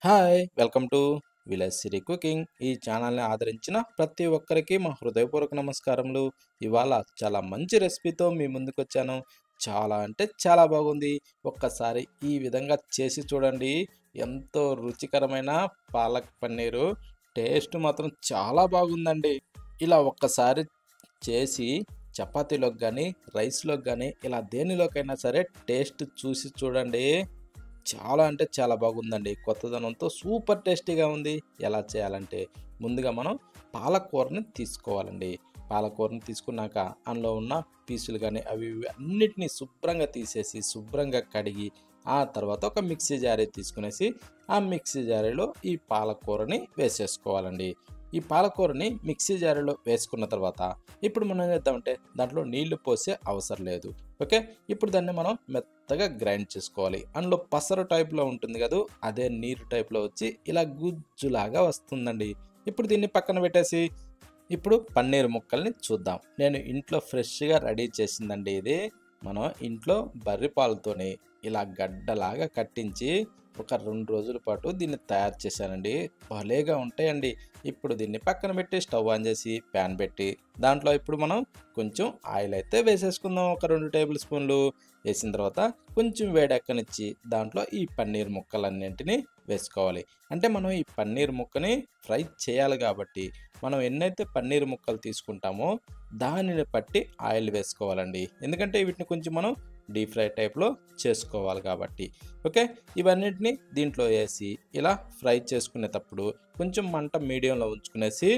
Hi! Welcome to village Siri cooking. ఈ ఛానల్‌ని ఆదరించిన ప్రతి ఒక్కరికి మా హృదయపూర్వక నమస్కారములు. ఇవాళ చాలా మంచి రెసిపీతో మీ ముందుకొచ్చాను. చాలా అంటే చాలా బాగుంది. ఒక్కసారి ఈ విధంగా చేసి చూడండి. ఎంతో రుచికరమైన పాలక్ పన్నీరు. టేస్ట్ మాత్రం చాలా బాగుందండి. ఇలా ఒక్కసారి చేసి చపాతీలోకి గానీ, రైస్‌లోకి గానీ ఇలా దేనిలోకైనా సరే టేస్ట్ చూసి చూడండి. చాలా అంటే చాలా బాగుందండి. కొత్తదనంతో సూపర్ టేస్టీగా ఉంది. ఎలా చేయాలంటే ముందుగా మనం పాలకూరని తీసుకోవాలండి. పాలకూరని తీసుకున్నాక అందులో ఉన్న పీసులు గానీ అవి ఇవి అన్నిటిని శుభ్రంగా తీసేసి, శుభ్రంగా కడిగి, ఆ తర్వాత ఒక మిక్సీ జారీ తీసుకునేసి, ఆ మిక్సీ జారీలో ఈ పాలకూరని వేసేసుకోవాలండి. ఈ పాలకూరని మిక్సీ జారీలో వేసుకున్న తర్వాత ఇప్పుడు మనం ఏం చేద్దామంటే దాంట్లో నీళ్లు పోసే అవసరం లేదు. ఓకే. ఇప్పుడు దాన్ని మనం మెత్తగా గ్రైండ్ చేసుకోవాలి. అందులో పసరు టైప్‌లో ఉంటుంది కదూ! అదే నీరు టైప్‌లో వచ్చి ఇలా గుజ్జులాగా వస్తుందండి. ఇప్పుడు దీన్ని పక్కన పెట్టేసి, ఇప్పుడు పన్నీర్ ముక్కల్ని చూద్దాం. నేను ఇంట్లో ఫ్రెష్‌గా రెడీ చేసిందండి ఇది. మనం ఇంట్లో బర్రె పాలతోని ఇలా గడ్డలాగా కట్టించి ఒక 2 రోజుల పాటు దీన్ని తయారు చేశానండి. భలేగా ఉంటాయండి. ఇప్పుడు దీన్ని పక్కన పెట్టి స్టవ్ ఆన్ చేసి ప్యాన్ పెట్టి దాంట్లో ఇప్పుడు మనం కొంచెం ఆయిల్ అయితే వేసేసుకుందాం. ఒక 2 టేబుల్ స్పూన్లు వేసిన తర్వాత కొంచెం వేడెక్కనిచ్చి దాంట్లో ఈ పన్నీర్ ముక్కలన్నింటినీ వేసుకోవాలి. అంటే మనం ఈ పన్నీర్ ముక్కని ఫ్రై చేయాలి కాబట్టి మనం ఎన్నైతే పన్నీర్ ముక్కలు తీసుకుంటామో దానిని బట్టి ఆయిల్ వేసుకోవాలండి. ఎందుకంటే వీటిని కొంచెం మనం డీప్ ఫ్రై టైప్‌లో చేసుకోవాలి కాబట్టి. ఓకే. ఇవన్నిటిని దీంట్లో ఏసి ఇలా ఫ్రై చేసుకునేటప్పుడు కొంచెం మంట మీడియంలో ఉంచుకునేసి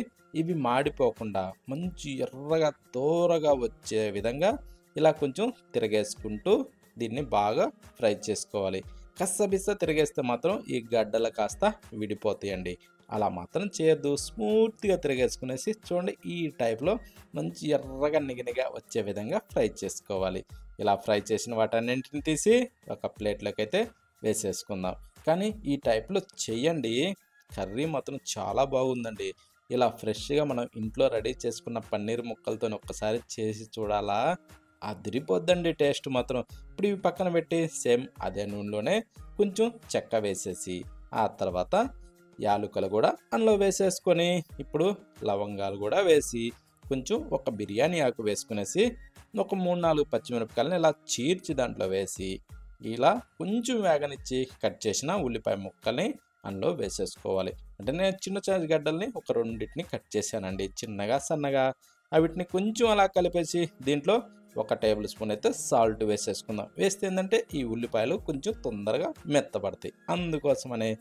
ఇవి మాడిపోకుండా మంచి ఎర్రగా దోరగా వచ్చే విధంగా ఇలా కొంచెం తిరగేసుకుంటూ దీన్ని బాగా ఫ్రై చేసుకోవాలి. కస్సబిస్స తిరిగేస్తే మాత్రం ఈ గడ్డలు కాస్త విడిపోతాయండి. అలా మాత్రం చేయొద్దు. స్మూత్‌గా తిరగేసుకునేసి చూడండి ఈ టైప్‌లో మంచి ఎర్రగా నిగనిగా వచ్చే విధంగా ఫ్రై చేసుకోవాలి. ఇలా ఫ్రై చేసిన వాటన్నింటిని తీసి ఒక ప్లేట్‌లోకైతే వేసేసుకుందాం. కానీ ఈ టైప్‌లో చెయ్యండి. కర్రీ మాత్రం చాలా బాగుందండి. ఇలా ఫ్రెష్‌గా మనం ఇంట్లో రెడీ చేసుకున్న పన్నీర్ ముక్కలతోని ఒక్కసారి చేసి చూడాలా, అదిరిపోద్దండి టేస్ట్ మాత్రం. ఇప్పుడు ఇవి పక్కన పెట్టి సేమ్ అదే నూనెలోనే కొంచెం చెక్క వేసేసి, ఆ తర్వాత యాలుకలు కూడా అందులో వేసేసుకొని, ఇప్పుడు లవంగాలు కూడా వేసి, కొంచెం ఒక బిర్యానీ ఆకు వేసుకునేసి, ఒక 3, 4 పచ్చిమిరపకాయలని ఇలా చీల్చి దాంట్లో వేసి, ఇలా కొంచెం వేగనిచ్చి కట్ చేసిన ఉల్లిపాయ ముక్కల్ని అందులో వేసేసుకోవాలి. అంటే నేను చిన్న సైజు గడ్డల్ని ఒక రెండిటిని కట్ చేశానండి చిన్నగా, సన్నగా. వీటిని కొంచెం అలా కలిపేసి దీంట్లో ఒక టేబుల్ స్పూన్ అయితే సాల్ట్ వేసేసుకుందాం. వేస్తే ఏందంటే ఈ ఉల్లిపాయలు కొంచెం తొందరగా మెత్తబడతాయి. అందుకోసమనే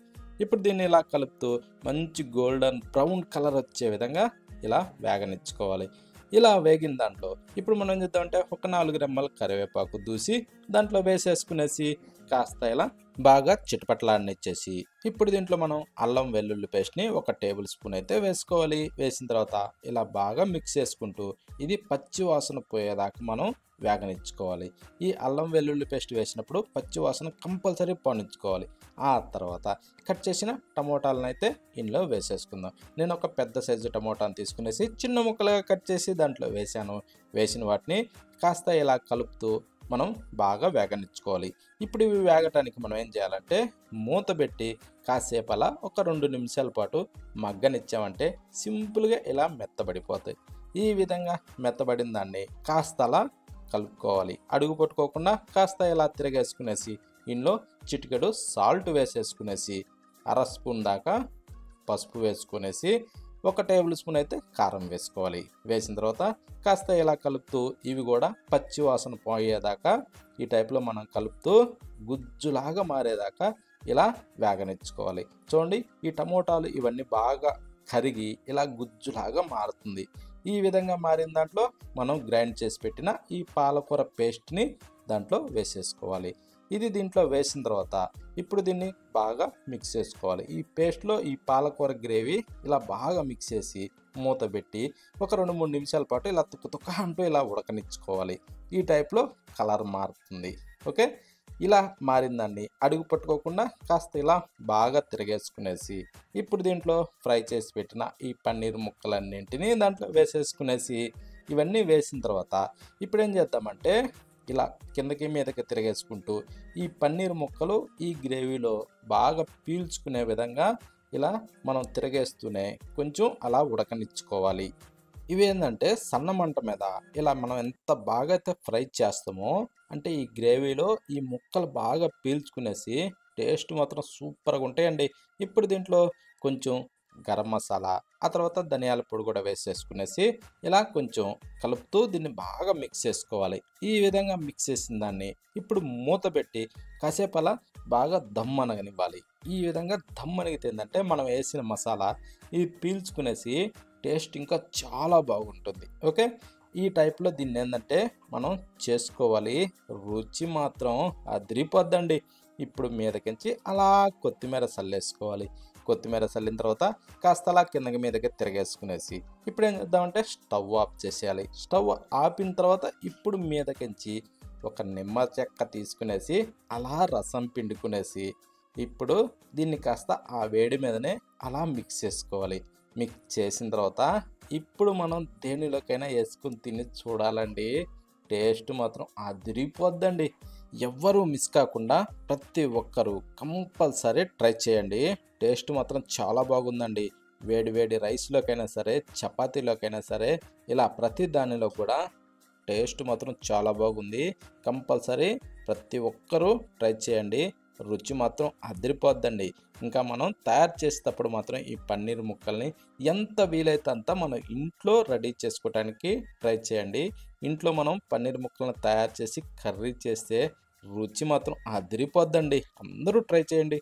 ఇప్పుడు దీన్ని ఇలా కలుపుతూ మంచి గోల్డెన్ బ్రౌన్ కలర్ వచ్చే విధంగా ఇలా వేగనిచ్చుకోవాలి. ఇలా వేగిన దాంట్లో ఇప్పుడు మనం ఏం చేద్దామంటే ఒక 4 రెమ్మల కరివేపాకు దూసి దాంట్లో వేసేసుకునేసి కాస్త ఇలా బాగా చిటపటలాడనిచ్చేసి, ఇప్పుడు దీంట్లో మనం అల్లం వెల్లుల్లి పేస్ట్‌ని ఒక టేబుల్ స్పూన్ అయితే వేసుకోవాలి. వేసిన తర్వాత ఇలా బాగా మిక్స్ చేసుకుంటూ ఇది పచ్చి వాసన పోయేదాకా మనం వేగనిచ్చుకోవాలి. ఈ అల్లం వెల్లుల్లి పేస్ట్ వేసినప్పుడు పచ్చి వాసన కంపల్సరీ పోనిచ్చుకోవాలి. ఆ తర్వాత కట్ చేసిన టమోటాలనైతే ఇందులో వేసేసుకుందాం. నేను ఒక పెద్ద సైజు టమోటాను తీసుకునేసి చిన్న ముక్కలుగా కట్ చేసి దాంట్లో వేశాను. వేసిన వాటిని కాస్త ఇలా కలుపుతూ మనం బాగా వేగనిచ్చుకోవాలి. ఇప్పుడు ఇవి వేగటానికి మనం ఏం చేయాలంటే మూత పెట్టి కాసేపు అలా ఒక 2 నిమిషాల పాటు మగ్గనిచ్చామంటే సింపుల్‌గా ఇలా మెత్తబడిపోతాయి. ఈ విధంగా మెత్తబడిన దాన్ని కాస్త అలా కలుపుకోవాలి. అడుగు పట్టుకోకుండా కాస్త ఇలా తిరగేసుకునేసి ఇందులో చిటికెడు సాల్ట్ వేసేసుకునేసి, అర స్పూన్ దాకా పసుపు వేసుకునేసి, ఒక టేబుల్ స్పూన్ అయితే కారం వేసుకోవాలి. వేసిన తర్వాత కాస్త ఇలా కలుపుతూ ఇవి కూడా పచ్చి వాసన పోయేదాకా ఈ టైప్‌లో మనం కలుపుతూ గుజ్జులాగా మారేదాకా ఇలా వేగనిచ్చుకోవాలి. చూడండి ఈ టమోటాలు ఇవన్నీ బాగా కరిగి ఇలా గుజ్జులాగా మారుతుంది. ఈ విధంగా మారిన దాంట్లో మనం గ్రైండ్ చేసి పెట్టిన ఈ పాలకూర పేస్ట్‌ని దాంట్లో వేసేసుకోవాలి. ఇది దీంట్లో వేసిన తర్వాత ఇప్పుడు దీన్ని బాగా మిక్స్ చేసుకోవాలి. ఈ పేస్ట్‌లో ఈ పాలకూర గ్రేవీ ఇలా బాగా మిక్స్ చేసి మూత పెట్టి ఒక 2, 3 నిమిషాల పాటు ఇలా తుక్క తుక్క అంటూ ఇలా ఉడకనిచ్చుకోవాలి. ఈ టైప్‌లో కలర్ మారుతుంది. ఓకే. ఇలా మారిన దాన్ని అడుగు పట్టుకోకుండా కాస్త ఇలా బాగా తిరగేసుకునేసి, ఇప్పుడు దీంట్లో ఫ్రై చేసి పెట్టిన ఈ పన్నీర్ ముక్కలన్నింటినీ దాంట్లో వేసేసుకునేసి, ఇవన్నీ వేసిన తర్వాత ఇప్పుడేం చేద్దామంటే ఇలా కిందకి మీదకి తిరగేసుకుంటూ ఈ పన్నీర్ ముక్కలు ఈ గ్రేవీలో బాగా పీల్చుకునే విధంగా ఇలా మనం తిరగేస్తూనే కొంచెం అలా ఉడకనిచ్చుకోవాలి. ఇవేంటంటే సన్న మంట మీద ఇలా మనం ఎంత బాగా అయితే ఫ్రై చేస్తామో అంటే ఈ గ్రేవీలో ఈ ముక్కలు బాగా పీల్చుకునేసి టేస్ట్ మాత్రం సూపర్గా ఉంటాయండి. ఇప్పుడు దీంట్లో కొంచెం గరం మసాలా ఆ తర్వాత ధనియాల పొడి కూడా వేసేసుకునేసి ఇలా కొంచెం కలుపుతూ దీన్ని బాగా మిక్స్ చేసుకోవాలి. ఈ విధంగా మిక్స్ చేసిన దాన్ని ఇప్పుడు మూత పెట్టి కాసేపు అలా బాగా దమ్ అనగనివ్వాలి. ఈ విధంగా దమ్ అనిగితే ఏంటంటే మనం వేసిన మసాలా ఇది పీల్చుకునేసి టేస్ట్ ఇంకా చాలా బాగుంటుంది. ఓకే, ఈ టైప్లో దీన్ని ఏంటంటే మనం చేసుకోవాలి. రుచి మాత్రం అదిరిపోద్దండి. ఇప్పుడు మీదకించి అలా కొత్తిమీర చల్లేసుకోవాలి. కొత్తిమీర చల్లిన తర్వాత కాస్త అలా కిందకి మీదకి తిరగేసుకునేసి ఇప్పుడు ఏం చేద్దామంటే స్టవ్ ఆఫ్ చేసేయాలి. స్టవ్ ఆపిన తర్వాత ఇప్పుడు మీదకించి ఒక నిమ్మ చెక్క తీసుకునేసి అలా రసం పిండుకునేసి ఇప్పుడు దీన్ని కాస్త ఆ వేడి మీదనే అలా మిక్స్ చేసుకోవాలి. మిక్స్ చేసిన తర్వాత ఇప్పుడు మనం దేనిలోకైనా వేసుకుని తిని చూడాలండి. టేస్ట్ మాత్రం అదిరిపోద్దండి. ఎవ్వరూ మిస్ కాకుండా ప్రతి ఒక్కరూ కంపల్సరీ ట్రై చేయండి. టేస్ట్ మాత్రం చాలా బాగుందండి. వేడి వేడి రైస్లోకైనా సరే చపాతీలోకైనా సరే ఇలా ప్రతి దానిలో కూడా టేస్ట్ మాత్రం చాలా బాగుంది. కంపల్సరీ ప్రతి ఒక్కరూ ట్రై చేయండి. రుచి మాత్రం అదిరిపోద్దండి. ఇంకా మనం తయారు చేసేటప్పుడు మాత్రం ఈ పన్నీర్ ముక్కల్ని ఎంత వీలైతే అంత మనం ఇంట్లో రెడీ చేసుకోవడానికి ట్రై చేయండి. ఇంట్లో మనం పన్నీర్ ముక్కలను తయారు చేసి కర్రీ చేస్తే రుచి మాత్రం అదిరిపోద్దండి. అందరూ ట్రై చేయండి.